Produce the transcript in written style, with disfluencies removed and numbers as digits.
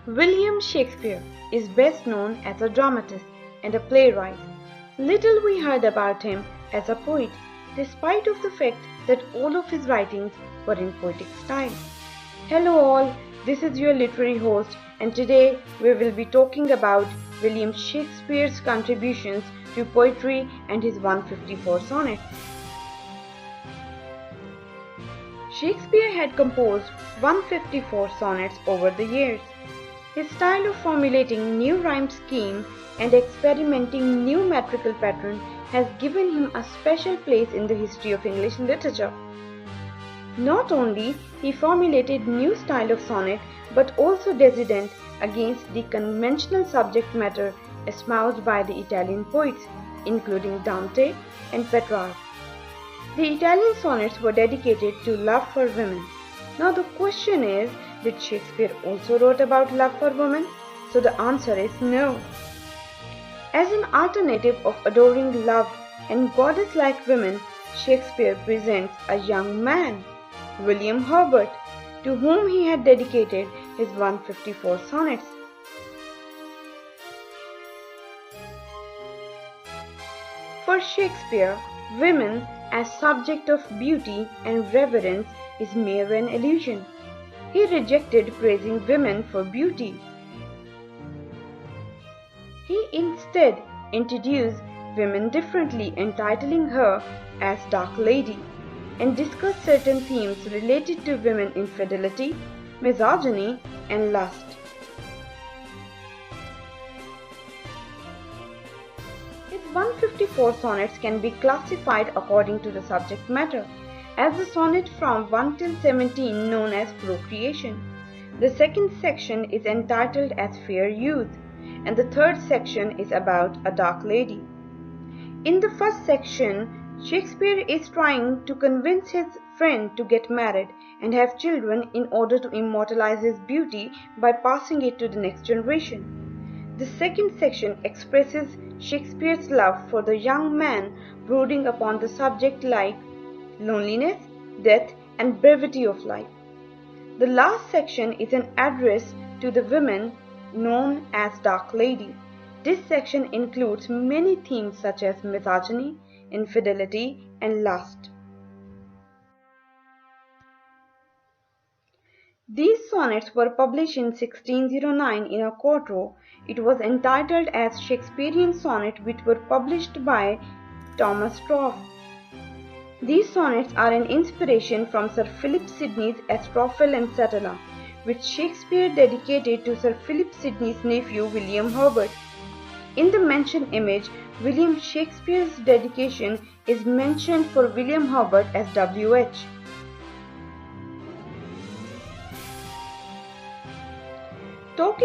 William Shakespeare is best known as a dramatist and a playwright. Little we heard about him as a poet, despite of the fact that all of his writings were in poetic style. Hello all, this is your literary host, and today we will be talking about William Shakespeare's contributions to poetry and his 154 sonnets. Shakespeare had composed 154 sonnets over the years. His style of formulating new rhyme scheme and experimenting new metrical pattern has given him a special place in the history of English literature. Not only he formulated new style of sonnet, but also dissident against the conventional subject matter espoused by the Italian poets, including Dante and Petrarch. The Italian sonnets were dedicated to love for women. Now the question is, did Shakespeare also wrote about love for women? So the answer is no. As an alternative of adoring love and goddess-like women, Shakespeare presents a young man, William Herbert, to whom he had dedicated his 154 sonnets. For Shakespeare, women as subject of beauty and reverence is mere an illusion. He rejected praising women for beauty. He instead introduced women differently, entitling her as Dark Lady, and discussed certain themes related to women infidelity, misogyny, and lust. His 154 sonnets can be classified according to the subject matter, as the sonnet from 1 till 17 known as Procreation. The second section is entitled as Fair Youth, and the third section is about a dark lady. In the first section, Shakespeare is trying to convince his friend to get married and have children in order to immortalize his beauty by passing it to the next generation. The second section expresses Shakespeare's love for the young man, brooding upon the subject like loneliness, death, and brevity of life. The last section is an address to the women known as Dark Lady. This section includes many themes such as misogyny, infidelity, and lust. These sonnets were published in 1609 in a quarto. It was entitled as Shakespearean Sonnet, which were published by Thomas Trollope. These sonnets are an inspiration from Sir Philip Sidney's Astrophel and Satella, which Shakespeare dedicated to Sir Philip Sidney's nephew William Herbert. In the mentioned image, William Shakespeare's dedication is mentioned for William Herbert as W.H. Talking